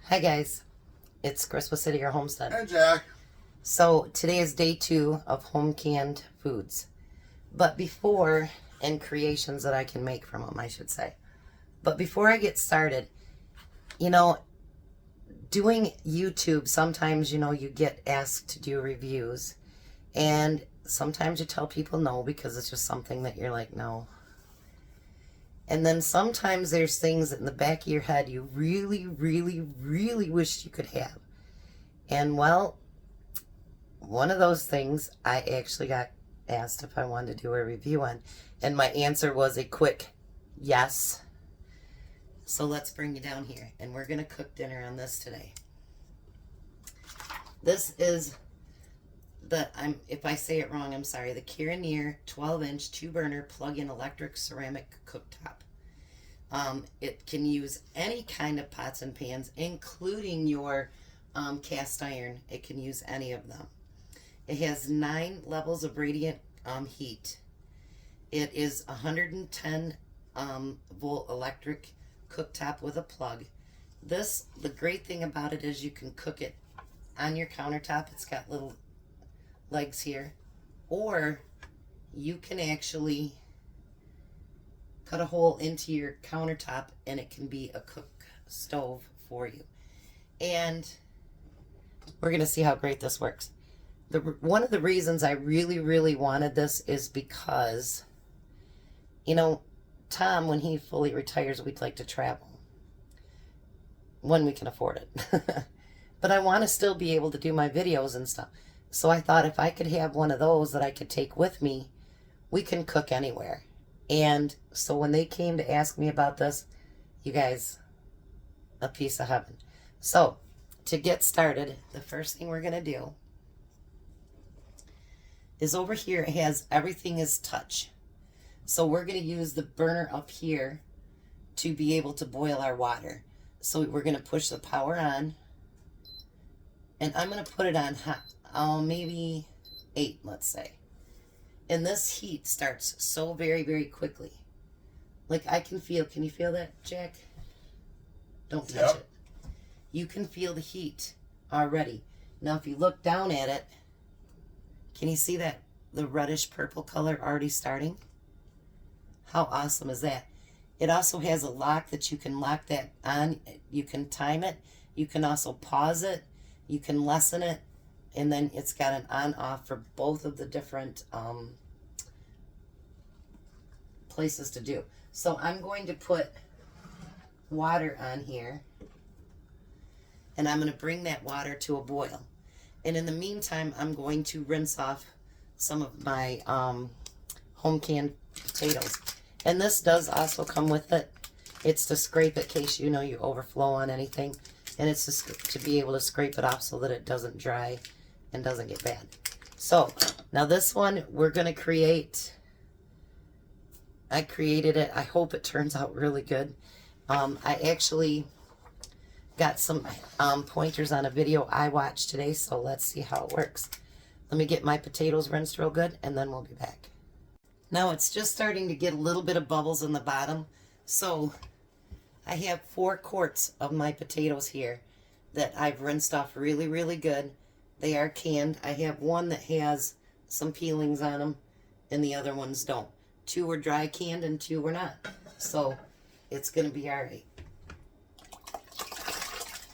Hi guys, it's Chris with City or Homestead. Hey Jack. So today is day 2 of home canned foods. But before, and creations that I can make from them, I should say. But before I get started, doing YouTube, sometimes, you get asked to do reviews. And sometimes you tell people no because it's just something that you're like, no. And then sometimes there's things in the back of your head you really, really, really wish you could have. And well, one of those things I actually got asked if I wanted to do a review on. And my answer was a quick yes. So let's bring you down here. And we're going to cook dinner on this today. This is if I say it wrong, I'm sorry, the Karinear 12-inch 2-burner plug-in electric ceramic cooktop. It can use any kind of pots and pans, including your cast iron. It can use any of them. It has 9 levels of radiant heat. It is 110 volt electric cooktop with a plug. The great thing about it is you can cook it on your countertop. It's got little legs here, or you can actually cut a hole into your countertop and it can be a cook stove for you. And we're going to see how great this works. One of the reasons I really, really wanted this is because, Tom, when he fully retires, we'd like to travel when we can afford it. But I want to still be able to do my videos and stuff. So I thought if I could have one of those that I could take with me, we can cook anywhere. And so when they came to ask me about this, you guys, a piece of heaven. So to get started, the first thing we're going to do is over here, it has everything is touch. So we're going to use the burner up here to be able to boil our water. So we're going to push the power on. And I'm going to put it on hot, maybe 8, let's say. And this heat starts so very, very quickly. Like I can you feel that, Jack? Don't touch it. You can feel the heat already. Now if you look down at it, can you see that the reddish purple color already starting? How awesome is that? It also has a lock that you can lock that on. You can time it. You can also pause it. You can lessen it. And then it's got an on-off for both of the different places to do. So I'm going to put water on here. And I'm going to bring that water to a boil. And in the meantime, I'm going to rinse off some of my home canned potatoes. And this does also come with it. It's to scrape it in case you overflow on anything. And it's just to be able to scrape it off so that it doesn't dry and doesn't get bad. So now this one we're going to create. I created it. I hope it turns out really good. I actually got some pointers on a video I watched today, so let's see how it works. Let me get my potatoes rinsed real good and then we'll be back. Now it's just starting to get a little bit of bubbles in the bottom. So I have 4 quarts of my potatoes here that I've rinsed off really, really good. They are canned. I have one that has some peelings on them and the other ones don't. 2 were dry canned and 2 were not. So it's going to be all right.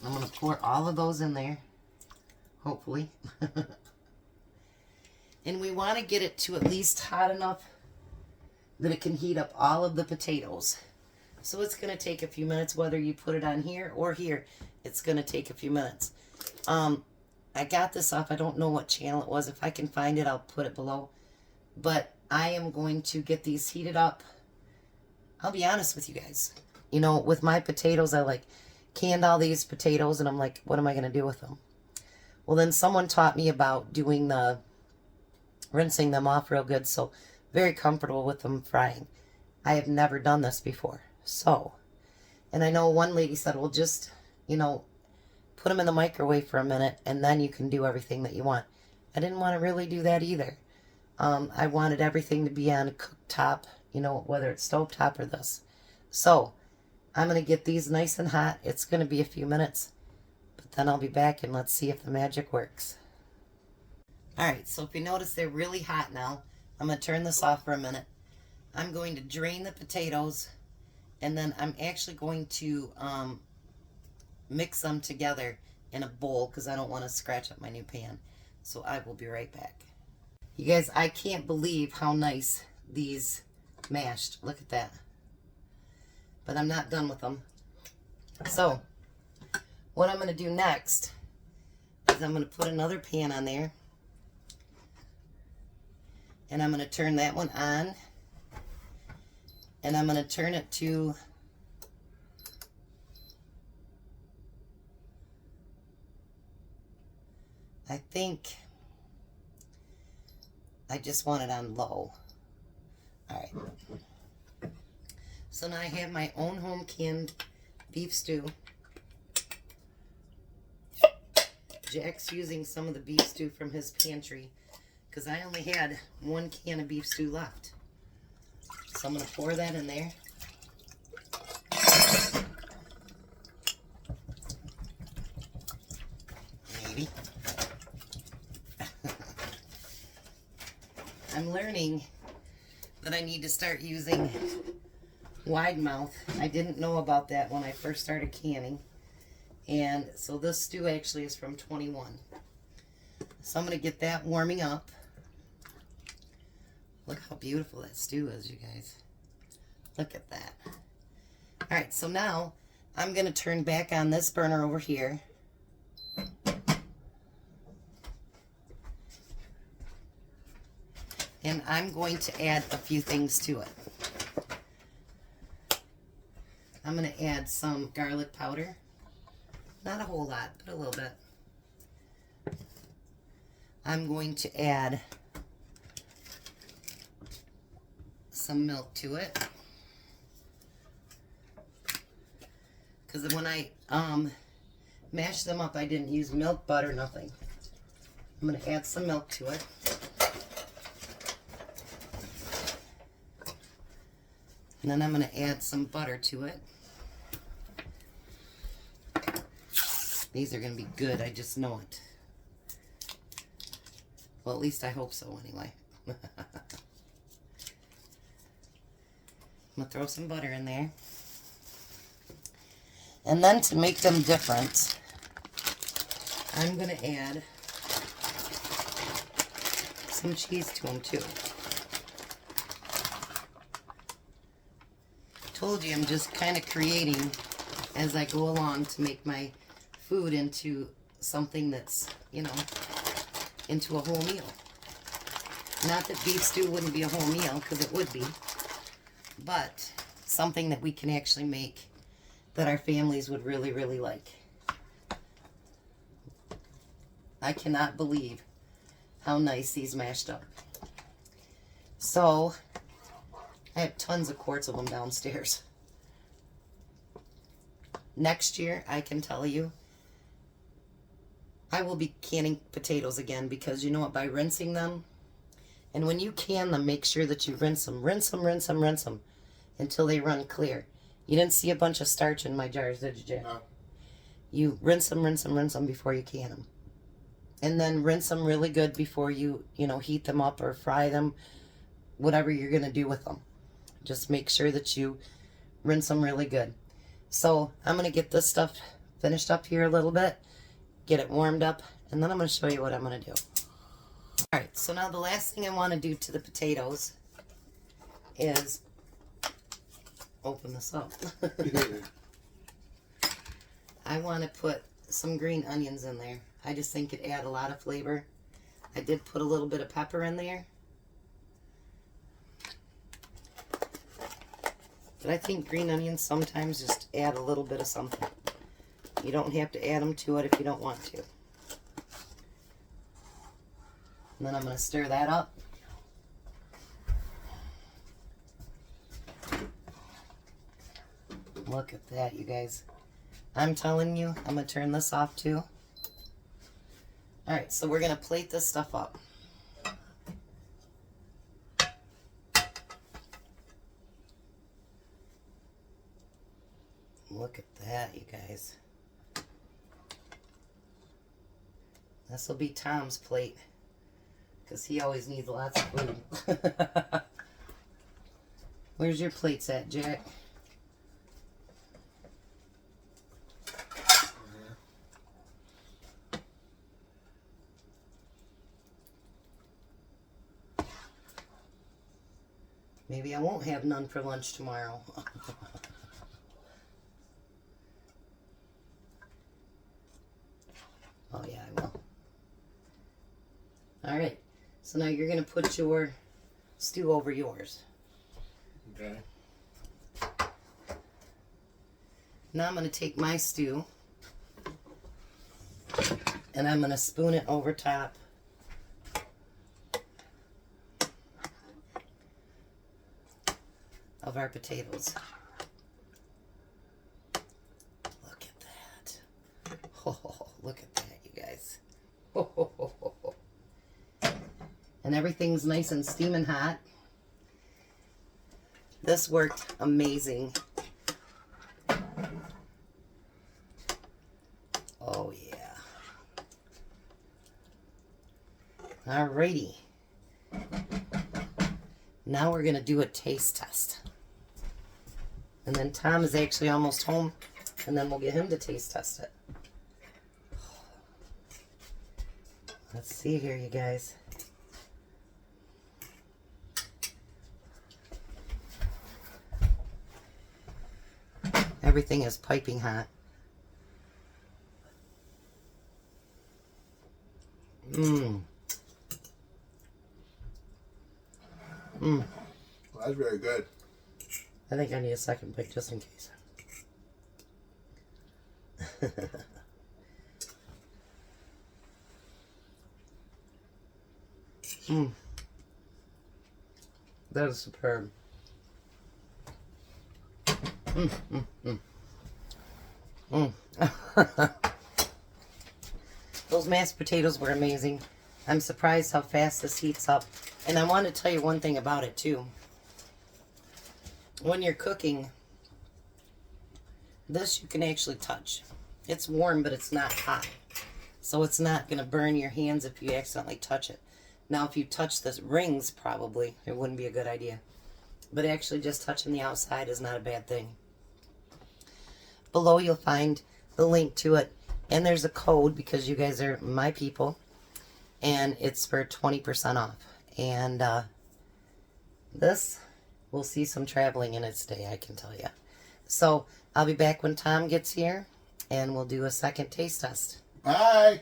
I'm going to pour all of those in there, hopefully. And we want to get it to at least hot enough that it can heat up all of the potatoes. So it's going to take a few minutes, whether you put it on here or here. It's going to take a few minutes. I got this off, I don't know what channel it was. If I can find it, I'll put it below. But I am going to get these heated up. I'll be honest with you guys. With my potatoes, I canned all these potatoes, and I'm like, what am I going to do with them? Well, then someone taught me about doing rinsing them off real good, so very comfortable with them frying. I have never done this before. So, and I know one lady said, well, just, put them in the microwave for a minute, and then you can do everything that you want. I didn't want to really do that either. I wanted everything to be on a cooktop, whether it's stovetop or this. So I'm going to get these nice and hot. It's going to be a few minutes. But then I'll be back and let's see if the magic works. Alright, so if you notice they're really hot now, I'm going to turn this off for a minute. I'm going to drain the potatoes, and then I'm actually going to mix them together in a bowl because I don't want to scratch up my new pan. So I will be right back. You guys, I can't believe how nice these mashed. Look at that. But I'm not done with them. So what I'm going to do next is I'm going to put another pan on there. And I'm going to turn that one on. And I'm going to turn it to I think I just want it on low. Alright. So now I have my own home canned beef stew. Jack's using some of the beef stew from his pantry because I only had 1 can of beef stew left. So I'm going to pour that in there. Maybe. I'm learning that I need to start using wide mouth. I didn't know about that when I first started canning. And so this stew actually is from 21. So I'm going to get that warming up. Look how beautiful that stew is, you guys. Look at that. Alright, so now I'm going to turn back on this burner over here. And I'm going to add a few things to it. I'm going to add some garlic powder. Not a whole lot, but a little bit. I'm going to add some milk to it. Because when I mashed them up, I didn't use milk, butter, nothing. I'm going to add some milk to it. And then I'm going to add some butter to it. These are going to be good, I just know it. Well, at least I hope so anyway. I'm going to throw some butter in there. And then to make them different, I'm going to add some cheese to them too. Told you I'm just kind of creating as I go along to make my food into something that's, you know, into a whole meal. Not that beef stew wouldn't be a whole meal, because it would be, but something that we can actually make that our families would really, really like. I cannot believe how nice these mashed up. So I have tons of quarts of them downstairs. Next year, I can tell you, I will be canning potatoes again because you know what, by rinsing them, and when you can them, make sure that you rinse them until they run clear. You didn't see a bunch of starch in my jars, did you, Jack? No. You rinse them before you can them. And then rinse them really good before you heat them up or fry them, whatever you're going to do with them. Just make sure that you rinse them really good. So I'm going to get this stuff finished up here a little bit, get it warmed up, and then I'm going to show you what I'm going to do. Alright, so now the last thing I want to do to the potatoes is open this up. I want to put some green onions in there. I just think it adds a lot of flavor. I did put a little bit of pepper in there. But I think green onions sometimes just add a little bit of something. You don't have to add them to it if you don't want to. And then I'm going to stir that up. Look at that, you guys. I'm telling you, I'm going to turn this off too. Alright, so we're going to plate this stuff up. Look at that, you guys. This will be Tom's plate, because he always needs lots of food. Where's your plates at, Jack? Maybe I won't have none for lunch tomorrow. Oh yeah, I will. Alright, so now you're going to put your stew over yours. Okay. Now I'm going to take my stew and I'm going to spoon it over top. Of our potatoes. Look at that. Oh, look at that, you guys. Oh. And everything's nice and steaming hot. This worked amazing. Oh, yeah. Alrighty. Now we're going to do a taste test. And then Tom is actually almost home, and then we'll get him to taste test it. Let's see here, you guys. Everything is piping hot. Mmm. Mmm. Well, that's very good. I think I need a second bite just in case. Mmm. That is superb. Mmm, mmm, mmm. Mmm. Those mashed potatoes were amazing. I'm surprised how fast this heats up. And I want to tell you one thing about it too. When you're cooking, this you can actually touch. It's warm, but it's not hot. So it's not going to burn your hands if you accidentally touch it. Now, if you touch the rings, probably, it wouldn't be a good idea. But actually just touching the outside is not a bad thing. Below you'll find the link to it. And there's a code because you guys are my people. And it's for 20% off. And this... we'll see some traveling in its day, I can tell you. So, I'll be back when Tom gets here, and we'll do a second taste test. Bye!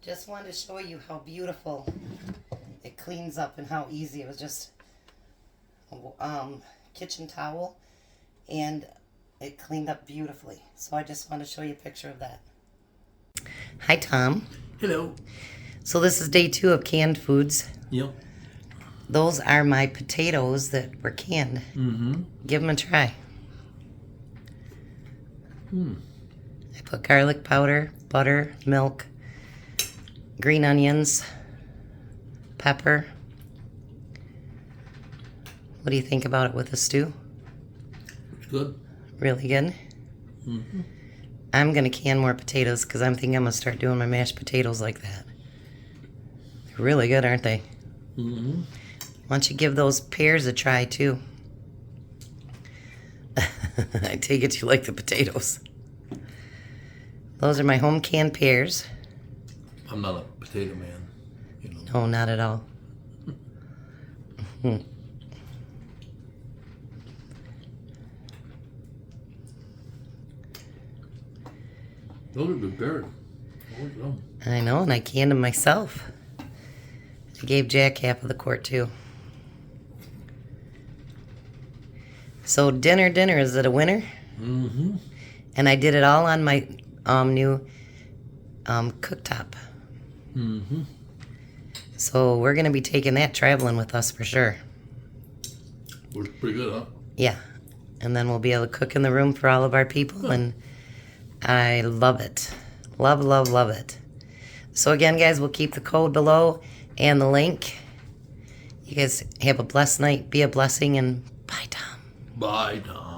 Just wanted to show you how beautiful it cleans up and how easy. It was just a kitchen towel, and it cleaned up beautifully. So, I just want to show you a picture of that. Hi, Tom. Hello. So, this is day 2 of canned foods. Yep. Those are my potatoes that were canned. Mm-hmm. Give them a try. I put garlic powder, butter, milk, green onions, pepper. What do you think about it with the stew? It's good. Really good? Mm-hmm. I'm going to can more potatoes because I'm thinking I'm going to start doing my mashed potatoes like that. They're really good, aren't they? Mm-hmm. Why don't you give those pears a try, too? I take it you like the potatoes. Those are my home canned pears. I'm not a potato man, you know. No, not at all. Those are good pears. I know, and I canned them myself. I gave Jack half of the quart, too. So dinner, is it a winner? Mm-hmm. And I did it all on my new cooktop. Mm-hmm. So we're going to be taking that traveling with us for sure. Looks pretty good, huh? Yeah. And then we'll be able to cook in the room for all of our people. And I love it. Love, love, love it. So again, guys, we'll keep the code below and the link. You guys have a blessed night. Be a blessing, and bye, Tom. Bye, Tom.